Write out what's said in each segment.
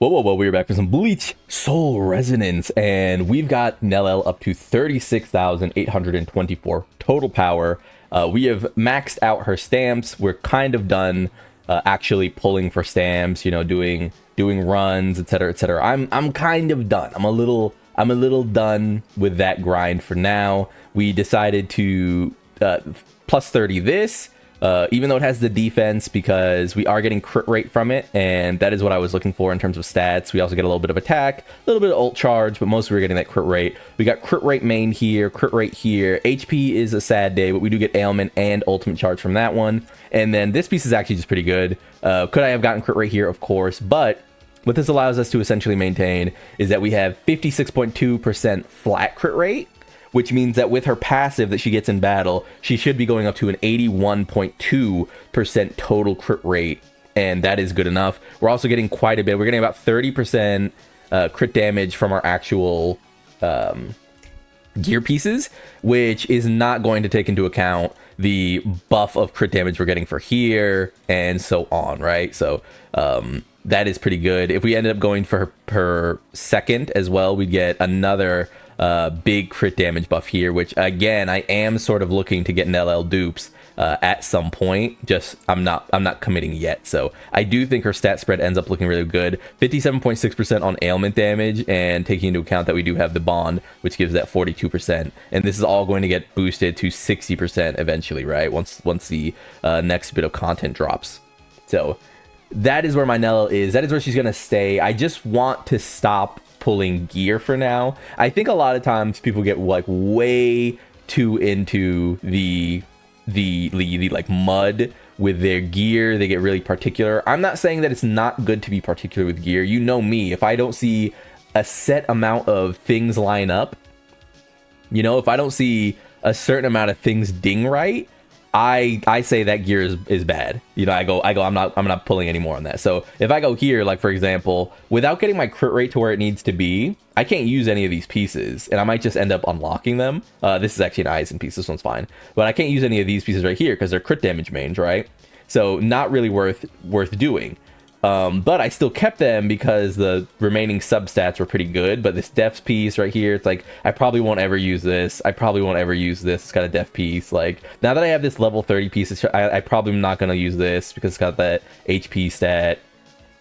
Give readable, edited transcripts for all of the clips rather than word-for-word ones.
Whoa, we're back for some Bleach Soul Resonance, and we've got Nelliel up to 36,824 total power. We have maxed out her stamps. We're kind of done actually pulling for stamps, you know, doing runs, etc., etc. I'm kind of done. I'm a little done with that grind for now. We decided to plus 30 this. Even though it has the defense, because we are getting crit rate from it, and that is what I was looking for in terms of stats. We also get a little bit of attack, a little bit of ult charge, but mostly we're getting that crit rate. We got crit rate main here, crit rate here. HP is a sad day, but we do get ailment and ultimate charge from that one. And then this piece is actually just pretty good. Could I have gotten crit rate here? Of course, but what this allows us to essentially maintain is that we have 56.2% flat crit rate, which means that with her passive that she gets in battle, she should be going up to an 81.2% total crit rate, and that is good enough. We're also getting quite a bit. We're getting about 30% crit damage from our actual gear pieces, which is not going to take into account the buff of crit damage we're getting for here, and so on, right? So that is pretty good. If we ended up going for her second as well, we'd get another big crit damage buff here, which again I am sort of looking to get Nelliel dupes at some point. Just I'm not committing yet. So I do think her stat spread ends up looking really good. 57.6% on ailment damage, and taking into account that we do have the bond, which gives that 42%, and this is all going to get boosted to 60% eventually, right? Once the next bit of content drops. So that is where my Nelliel is. That is where she's gonna stay. I just want to stop pulling gear for now. I think a lot of times people get like way too into the like mud with their gear. They get really particular. I'm not saying that it's not good to be particular with gear. You know me, if I don't see a set amount of things line up, you know, if I don't see a certain amount of things ding right, I say that gear is bad. You know, I go I'm not pulling any more on that. So if I go here, like for example, without getting my crit rate to where it needs to be, I can't use any of these pieces, and I might just end up unlocking them. This is actually an Eisen piece. This one's fine, but I can't use any of these pieces right here because they're crit damage mains, right? So not really worth doing. But I still kept them because the remaining substats were pretty good. But this depth piece right here, it's like, I probably won't ever use this. I probably won't ever use this. It's got a depth piece. Like, now that I have this level 30 piece, I probably am not going to use this because it's got that HP stat.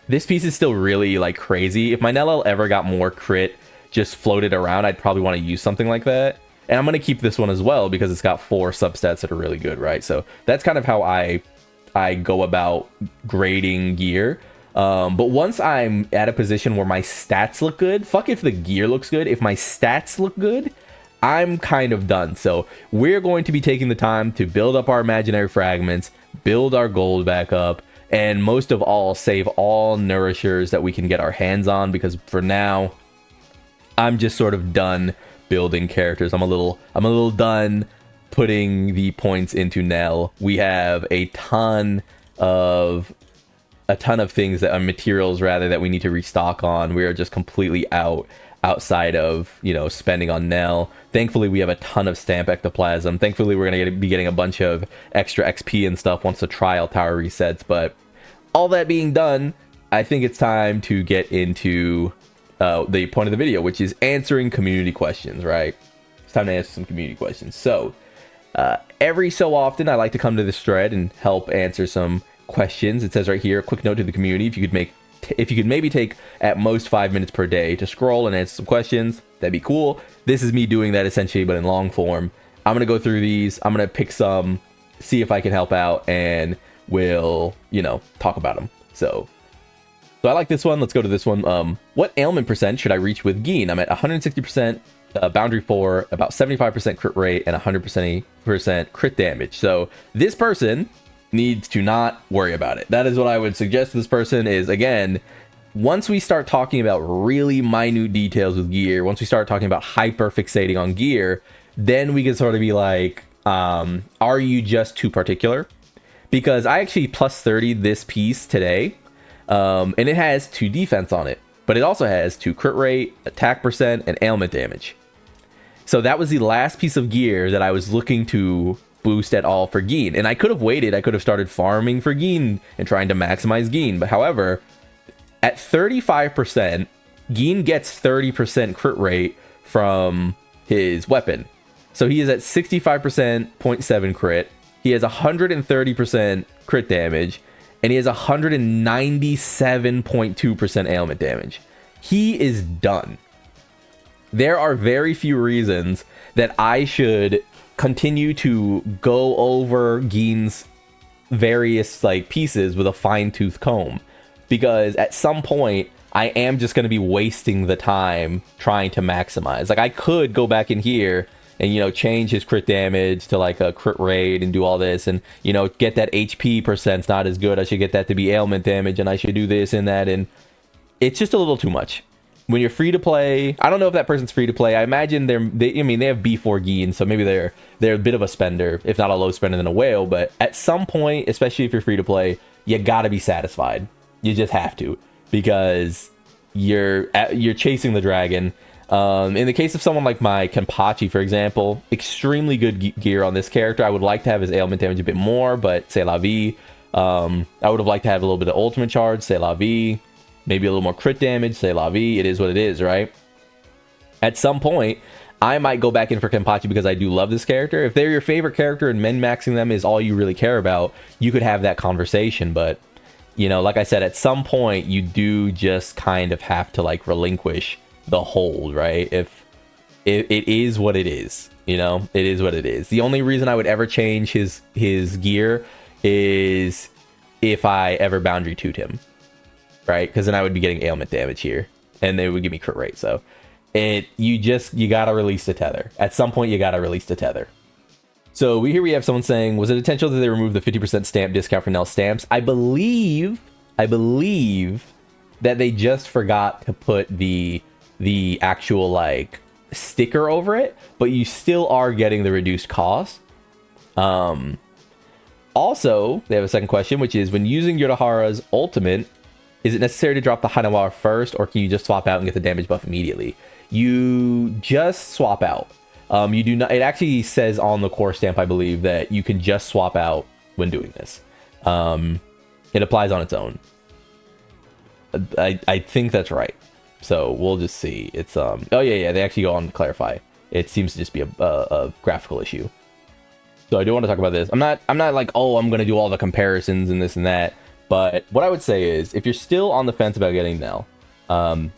This piece is still really, like, crazy. If my Nelliel ever got more crit just floated around, I'd probably want to use something like that. And I'm going to keep this one as well because it's got 4 substats that are really good, right? So that's kind of how I go about grading gear. But once I'm at a position where my stats look good, fuck if the gear looks good, if my stats look good, I'm kind of done. So we're going to be taking the time to build up our imaginary fragments, build our gold back up, and most of all, save all nourishers that we can get our hands on, because for now, I'm just sort of done building characters. I'm a little done putting the points into Nell. We have a ton of things that are materials rather that we need to restock on. We are just completely outside of, you know, spending on Nell. Thankfully, we have a ton of stamp ectoplasm. Thankfully, we're going to be getting a bunch of extra XP and stuff once the trial tower resets. But all that being done, I think it's time to get into the point of the video, which is answering community questions, right? It's time to answer some community questions. So every so often, I like to come to this thread and help answer some questions. It says right here, a quick note to the community: if you could maybe take at most 5 minutes per day to scroll and answer some questions, that'd be cool. This is me doing that essentially, but in long form. I'm gonna go through these, I'm gonna pick some, see if I can help out, and we'll, you know, talk about them. So I like this one. Let's go to this one. What ailment percent should I reach with Geen? I'm at 160% boundary 4, about 75% crit rate, and 100% crit damage. So this person needs to not worry about it. That is what I would suggest to this person. Is, again, once we start talking about really minute details with gear, once we start talking about hyper fixating on gear, then we can sort of be like, are you just too particular? Because I actually plus 30 this piece today, and it has 2 defense on it, but it also has 2 crit rate, attack percent, and ailment damage. So that was the last piece of gear that I was looking to boost at all for Geen, and I could have waited. I could have started farming for Geen and trying to maximize Geen, but however, At 35%, Gin gets 30% crit rate from his weapon. So he is at 65% 0.7 crit. He has 130% crit damage, and he has 197.2% ailment damage. He is done. There are very few reasons that I should continue to go over Gin's various like pieces with a fine-tooth comb, because at some point I am just going to be wasting the time trying to maximize. Like, I could go back in here and, you know, change his crit damage to like a crit rate and do all this and, you know, get that HP percent's not as good. I should get that to be ailment damage, and I should do this and that. And it's just a little too much. When you're free to play, I don't know if that person's free to play. I imagine they have B4 Gin, so maybe they're a bit of a spender, if not a low spender than a whale. But at some point, especially if you're free to play, you gotta be satisfied. You just have to, because you're chasing the dragon. In the case of someone like my Kenpachi, for example, extremely good gear on this character. I would like to have his ailment damage a bit more, but c'est la vie. I would have liked to have a little bit of ultimate charge, c'est la vie. Maybe a little more crit damage, c'est la vie. It is what it is, right? At some point, I might go back in for Kenpachi because I do love this character. If they're your favorite character and min-maxing them is all you really care about, you could have that conversation. But, you know, like I said, at some point, you do just kind of have to, like, relinquish the hold, right? If it is what it is, you know? It is what it is. The only reason I would ever change his gear is if I ever boundary 2'd him. Right, because then I would be getting ailment damage here, and they would give me crit rate. So, you gotta release the tether. At some point, you gotta release the tether. So we have someone saying, was it intentional that they removed the 50% stamp discount for Nell stamps? I believe that they just forgot to put the actual like sticker over it, but you still are getting the reduced cost. Also, they have a second question, which is, when using Urahara's ultimate, is it necessary to drop the Hanawa first, or can you just swap out and get the damage buff immediately? You just swap out. You do not. It actually says on the core stamp, I believe, that you can just swap out when doing this. It applies on its own. I think that's right. So we'll just see. It's oh yeah. They actually go on to clarify. It seems to just be a graphical issue. So I do want to talk about this. I'm not like, oh, I'm gonna do all the comparisons and this and that. But what I would say is, if you're still on the fence about getting Nell,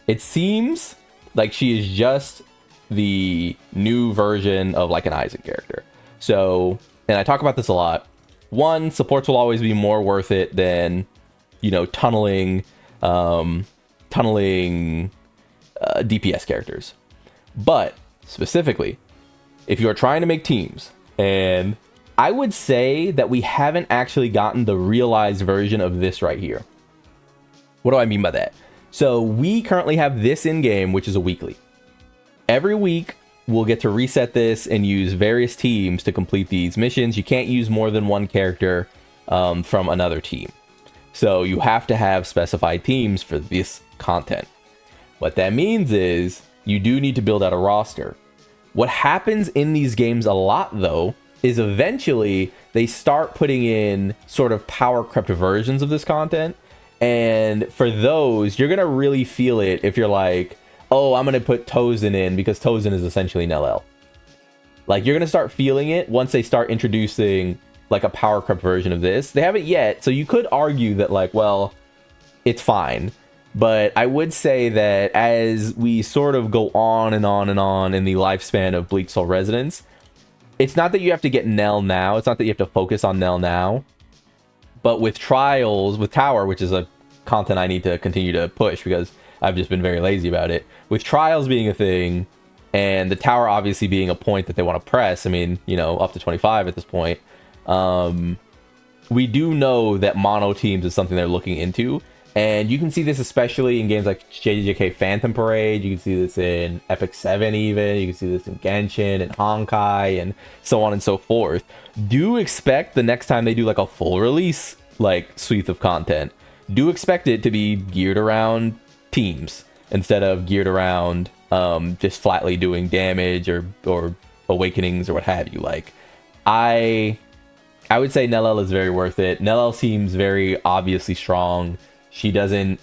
it seems like she is just the new version of like an Isaac character. So, and I talk about this a lot. One, supports will always be more worth it than, you know, tunneling DPS characters. But specifically, if you are trying to make teams, and I would say that we haven't actually gotten the realized version of this right here. What do I mean by that? So we currently have this in game, which is a weekly. Every week, we'll get to reset this and use various teams to complete these missions. You can't use more than one character from another team. So you have to have specified teams for this content. What that means is you do need to build out a roster. What happens in these games a lot, though, is eventually they start putting in sort of power crept versions of this content. And for those, you're going to really feel it if you're like, oh, I'm going to put Tozen in because Tozen is essentially Nelliel. Like, you're going to start feeling it once they start introducing like a power crept version of this. They haven't yet, so you could argue that like, well, it's fine. But I would say that as we sort of go on and on and on in the lifespan of Bleach Soul Resonance, it's not that you have to get Nell now. It's not that you have to focus on Nell now. But with Trials, with Tower, which is a content I need to continue to push because I've just been very lazy about it. With Trials being a thing, and the Tower obviously being a point that they want to press, I mean, you know, up to 25 at this point, we do know that mono teams is something they're looking into. And you can see this especially in games like JJK Phantom Parade. You can see this in Epic 7 even. You can see this in Genshin and Honkai and so on and so forth. Do expect the next time they do like a full release like suite of content, do expect it to be geared around teams instead of geared around just flatly doing damage or awakenings or what have you. Like, I would say Nelliel is very worth it. Nelliel seems very obviously strong. She doesn't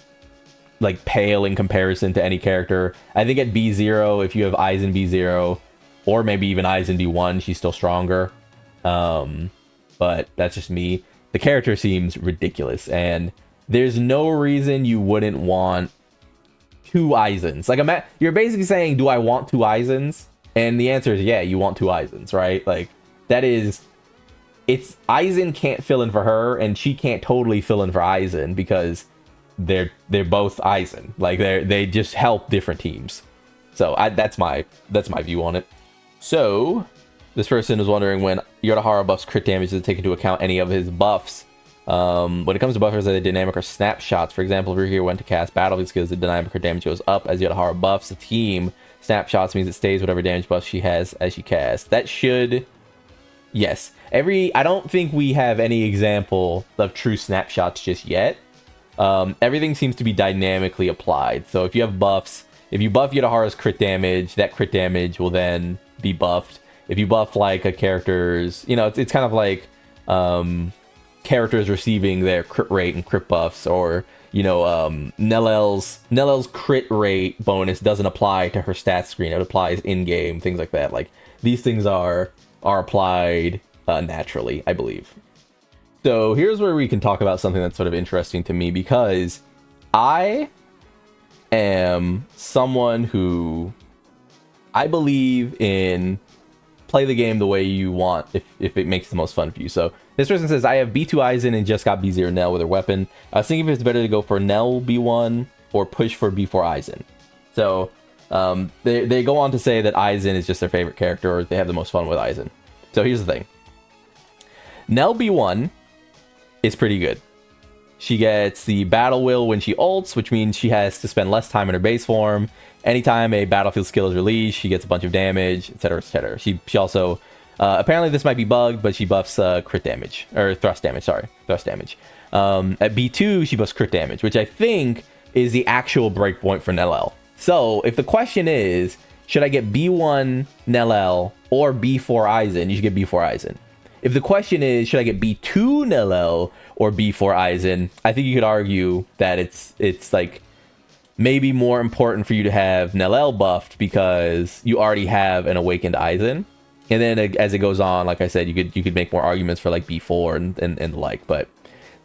like pale in comparison to any character. I think at B0, if you have Aizen B0, or maybe even Aizen B1, she's still stronger. But that's just me. The character seems ridiculous, and there's no reason you wouldn't want 2 Aizens. Like, you're basically saying, do I want 2 Aizens? And the answer is yeah, you want 2 Aizens, right? Like, that is... Aizen can't fill in for her, and she can't totally fill in for Aizen, because they're both Aizen. Like, they just help different teams. So that's my view on it. So this person was wondering, when Urahara buffs crit damage, does it take into account any of his buffs? When it comes to buffers, are they dynamic or snapshots? For example, if Urahara went to cast battlefield skills, the dynamic or damage goes up as Urahara buffs the team. Snapshots means it stays whatever damage buff she has as she casts. That should... Yes. I don't think we have any example of true snapshots just yet. Everything seems to be dynamically applied. So if you have buffs, if you buff Urahara's crit damage, that crit damage will then be buffed. If you buff like a character's, it's kind of like characters receiving their crit rate and crit buffs, or Nelliel's crit rate bonus doesn't apply to her stats screen. It applies in game, things like that. Like, these things are applied naturally, I believe. So here's where we can talk about something that's sort of interesting to me, because I am someone who I believe in play the game the way you want if it makes the most fun for you. So this person says, I have B2 Aizen and just got B0 Nell with her weapon. I was thinking if it's better to go for Nell B1 or push for B4 Aizen. So they go on to say that Aizen is just their favorite character, or they have the most fun with Aizen. So here's the thing. Nell B1 is pretty good. She gets the Battle Will when she ults, which means she has to spend less time in her base form. Anytime a battlefield skill is released, she gets a bunch of damage, etc., etc. She also, apparently this might be bugged, but she buffs crit damage, or thrust damage, thrust damage. At B2, she buffs crit damage, which I think is the actual breakpoint for Nelliel. So if the question is, should I get B1 Nelliel or B4 Aizen, you should get B4 Aizen. If the question is, should I get B2 Nelliel or B4 Aizen, I think you could argue that it's like maybe more important for you to have Nelliel buffed, because you already have an awakened Aizen. And then as it goes on, like I said, you could make more arguments for like B4 and the like. But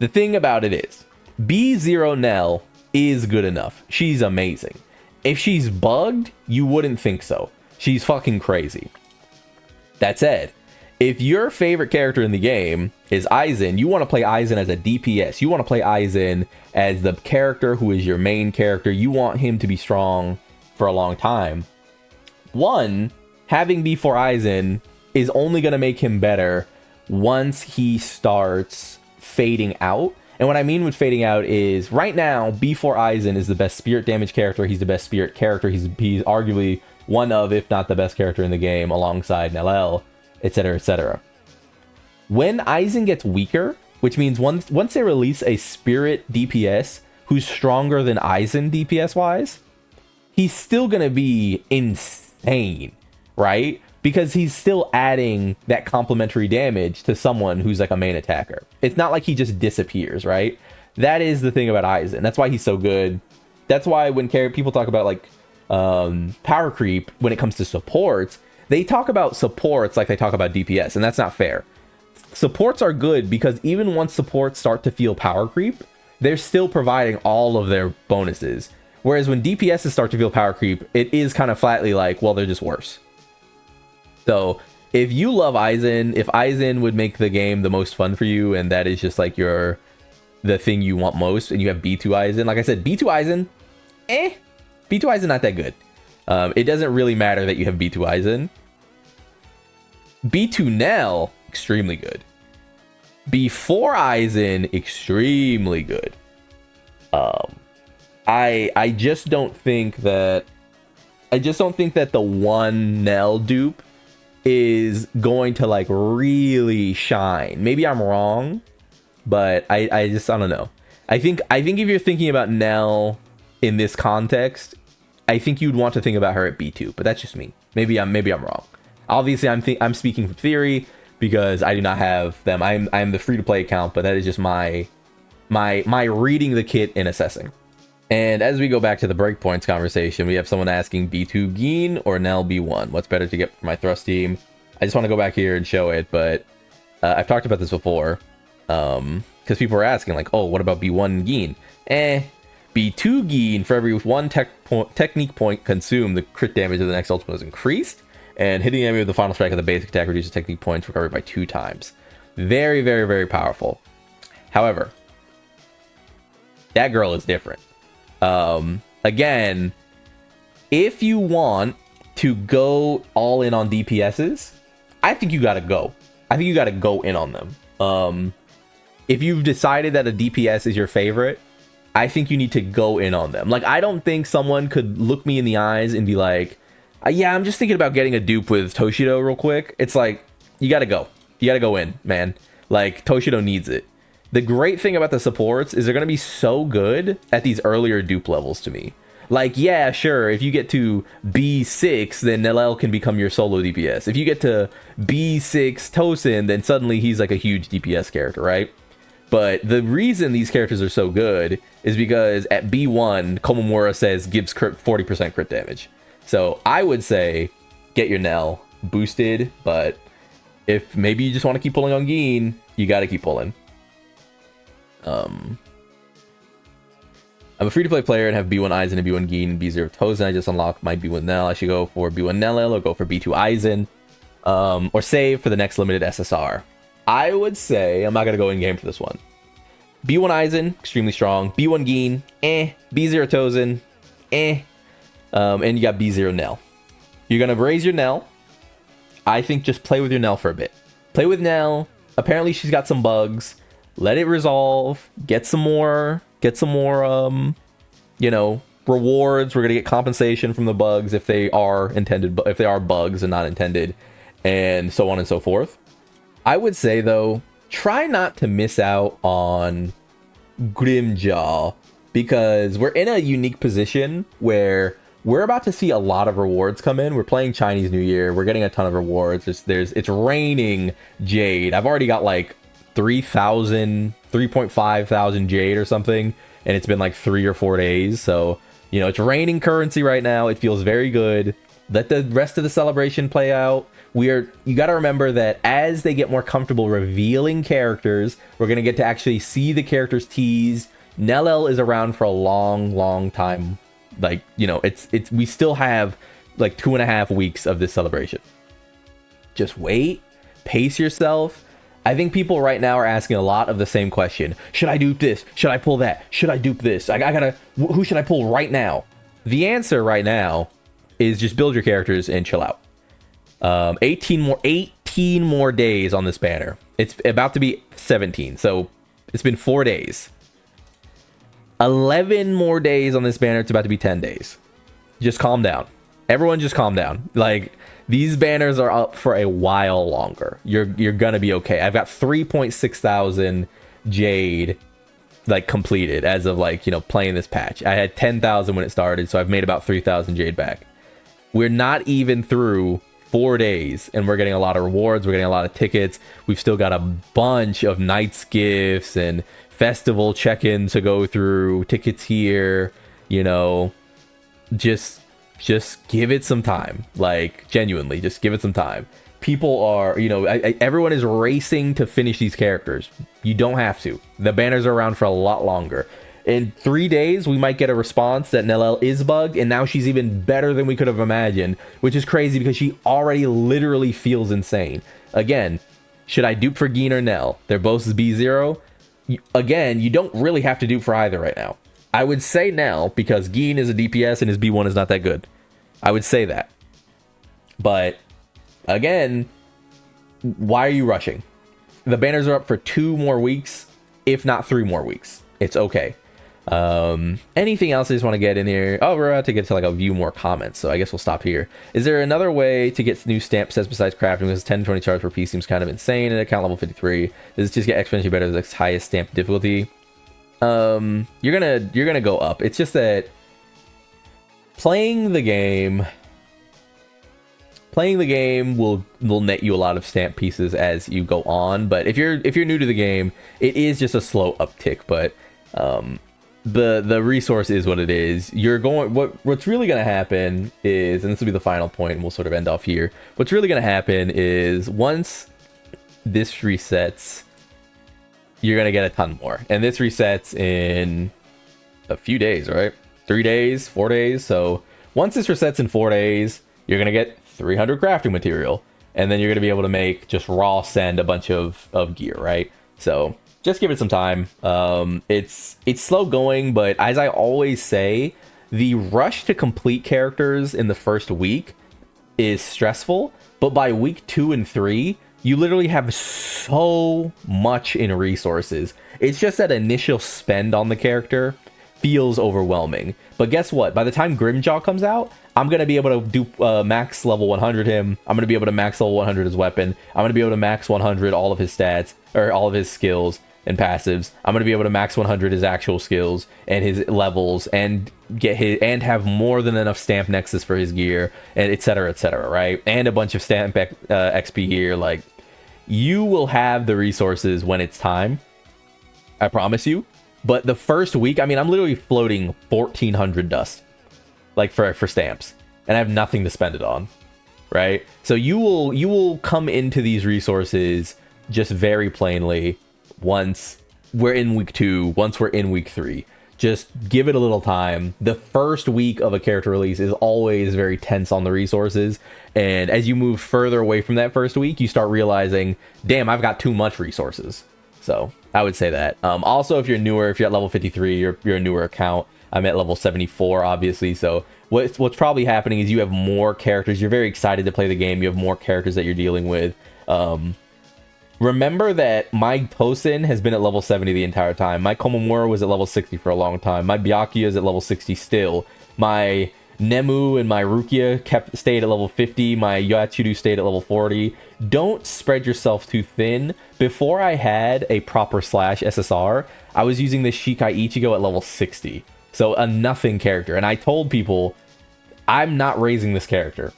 the thing about it is, B0 Nell is good enough. She's amazing. If she's bugged, you wouldn't think so. She's fucking crazy. That said, if your favorite character in the game is Aizen, you want to play Aizen as a DPS. You want to play Aizen as the character who is your main character. You want him to be strong for a long time. One, having B4 Aizen is only going to make him better once he starts fading out. And what I mean with fading out is, right now, B4 Aizen is the best spirit damage character. He's the best spirit character. He's arguably one of, if not the best character in the game, alongside Nelliel, etc., etc. When Aizen gets weaker, which means once they release a spirit DPS who's stronger than Aizen DPS-wise, he's still going to be insane, right? Because he's still adding that complementary damage to someone who's like a main attacker. It's not like he just disappears, right? That is the thing about Aizen. That's why he's so good. That's why when people talk about like power creep when it comes to supports, they talk about supports like they talk about DPS, and that's not fair. Supports are good because even once supports start to feel power creep, they're still providing all of their bonuses. Whereas when DPSs start to feel power creep, it is kind of flatly like, well, they're just worse. So if you love Aizen, if Aizen would make the game the most fun for you, and that is just like the thing you want most, and you have B2 Aizen, like I said, B2 Aizen, B2 Aizen not that good. It doesn't really matter that you have B2 Aizen. B2 Nell, extremely good. B4 Aizen, extremely good. I just don't think that the one Nell dupe is going to like really shine. Maybe I'm wrong, but I don't know. I think if you're thinking about Nell in this context, I think you'd want to think about her at B2, but that's just me. Maybe I'm wrong. Obviously, I'm speaking from theory because I do not have them. I'm the free to play account, but that is just my reading the kit and assessing. And as we go back to the breakpoints conversation, we have someone asking B2 Geen or Nell B1. What's better to get for my thrust team? I just want to go back here and show it, but I've talked about this before. Because people were asking, like, oh, what about B1 Geen? B2 Geen, for every one technique point consumed, the crit damage of the next ultimate is increased. And hitting the enemy with the final strike of the basic attack reduces technique points recovered by 2 times. Very, very, very powerful. However, that girl is different. Again, if you want to go all in on DPSs, I think you gotta go. I think you gotta go in on them. If you've decided that a DPS is your favorite, I think you need to go in on them. Like, I don't think someone could look me in the eyes and be like, yeah, I'm just thinking about getting a dupe with Toshido real quick. It's like, you gotta go. You gotta go in, man. Like, Toshido needs it. The great thing about the supports is they're going to be so good at these earlier dupe levels to me. Like, yeah, sure, if you get to B6, then Nelliel can become your solo DPS. If you get to B6 Tosin, then suddenly he's like a huge DPS character, right? But the reason these characters are so good is because at B1, Komamura says gives 40% crit damage. So I would say get your Nell boosted, but if maybe you just want to keep pulling on Geen, you got to keep pulling. I'm a free-to-play player and have B1 Aizen and B1 Geen and B0 Tozen. I just unlocked my B1 Nell. I should go for B1 Nelliel or go for B2 Aizen, or save for the next limited SSR. I would say I'm not gonna go in game for this one. B1 Aizen, extremely strong. B1 Geen, B0 Tozen, and you got B0 Nell. You're gonna raise your Nell. I think just play with your Nell for a bit. Play with Nell. Apparently she's got some bugs. Let it resolve. Get some more, you know, rewards. We're gonna get compensation from the bugs if they are intended, if they are bugs and not intended, and so on and so forth. I would say though, try not to miss out on Grimjaw, because we're in a unique position where we're about to see a lot of rewards come in. We're playing Chinese New Year. We're getting a ton of rewards. It's raining Jade. I've already got like 3.5 thousand Jade or something, and it's been like 3 or 4 days. So, you know, it's raining currency right now. It feels very good. Let the rest of the celebration play out. You got to remember that as they get more comfortable revealing characters, we're going to get to actually see the characters teased. Nelliel is around for a long time. Like, you know, we still have like 2.5 weeks of this celebration. Just wait, pace yourself. I think people right now are asking a lot of the same question. Should I dupe this? Should I pull that? Should I dupe this? Who should I pull right now? The answer right now is just build your characters and chill out. 18 more days on this banner. It's about to be 17, so it's been 4 days. 11 more days on this banner. It's about to be 10 days. Just calm down. Everyone just calm down. Like, these banners are up for a while longer. You're gonna be okay. I've got 3.6 thousand Jade like completed as of, like, you know, playing this patch. I had 10,000 when it started, so I've made about 3,000 Jade back. We're not even through 4 days, and we're getting a lot of rewards. We're getting a lot of tickets. We've still got a bunch of Knights gifts and festival check-ins to go through. Tickets here, you know. Just give it some time. Like, genuinely, just give it some time. People are, you know, everyone is racing to finish these characters. You don't have to. The banners are around for a lot longer. In 3 days, we might get a response that Nelliel is bugged, and now she's even better than we could have imagined, which is crazy because she already literally feels insane. Again, should I dupe for Geen or Nell? They're both B0. Again, you don't really have to dupe for either right now. I would say Nell because Geen is a DPS and his B1 is not that good. I would say that. But again, why are you rushing? The banners are up for 2 more weeks, if not 3 more weeks. It's okay. Anything else I just want to get in here? Oh, we're about to get to like a view more comments, so I guess we'll stop here. Is there another way to get new stamp sets besides crafting? Because 10 to 20 charge per piece seems kind of insane at account level 53. Does it just get exponentially better as the highest stamp difficulty? You're gonna go up. It's just that playing the game will net you a lot of stamp pieces as you go on. But if you're new to the game, it is just a slow uptick. But the resource is what it is. You're going, what's really going to happen is, and this will be the final point, and we'll sort of end off here. What's really going to happen is once this resets, you're going to get a ton more. And this resets in a few days, right? 3 days, 4 days. So once this resets in 4 days, you're going to get 300 crafting material. And then you're going to be able to make just raw send a bunch of gear, right? So just give it some time. It's slow going, but as I always say, the rush to complete characters in the first week is stressful. But by week 2 and 3, you literally have so much in resources. It's just that initial spend on the character feels overwhelming. But guess what? By the time Grimjaw comes out, I'm going to be able to do max level 100 him. I'm going to be able to max level 100 his weapon. I'm going to be able to max 100 all of his stats, or all of his skills and passives. I'm going to be able to max 100 his actual skills and his levels, and get his, and have more than enough stamp nexus for his gear, and etc, right? And a bunch of stamp XP gear. Like, you will have the resources when it's time. I promise you. But the first week, I mean, I'm literally floating 1,400 dust, like for stamps, and I have nothing to spend it on, right? So you will come into these resources just very plainly once we're in week 2, once we're in week 3. Just give it a little time. The first week of a character release is always very tense on the resources, and as you move further away from that first week, you start realizing, damn, I've got too much resources. So I would say that. Also, if you're newer, if you're at level 53, you're a newer account. I'm at level 74, obviously. So what's probably happening is you have more characters. You're very excited to play the game. You have more characters that you're dealing with. Remember that my Tosin has been at level 70 the entire time. My Komamura was at level 60 for a long time. My Byakuya is at level 60 still. My Nemu and my Rukia stayed at level 50. My Yachiru stayed at level 40. Don't spread yourself too thin. Before I had a proper slash SSR, I was using the Shikai Ichigo at level 60. So a nothing character. And I told people, I'm not raising this character,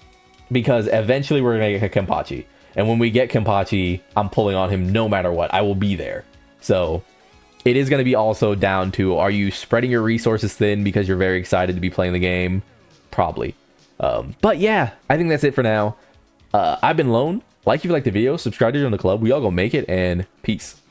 because eventually we're going to get Kenpachi. And when we get Kenpachi, I'm pulling on him no matter what. I will be there. So it is going to be also down to, are you spreading your resources thin because you're very excited to be playing the game? Probably. But yeah, I think that's it for now. I've been Lone. Like if you like the video, subscribe to join the club. We all go make it, and peace.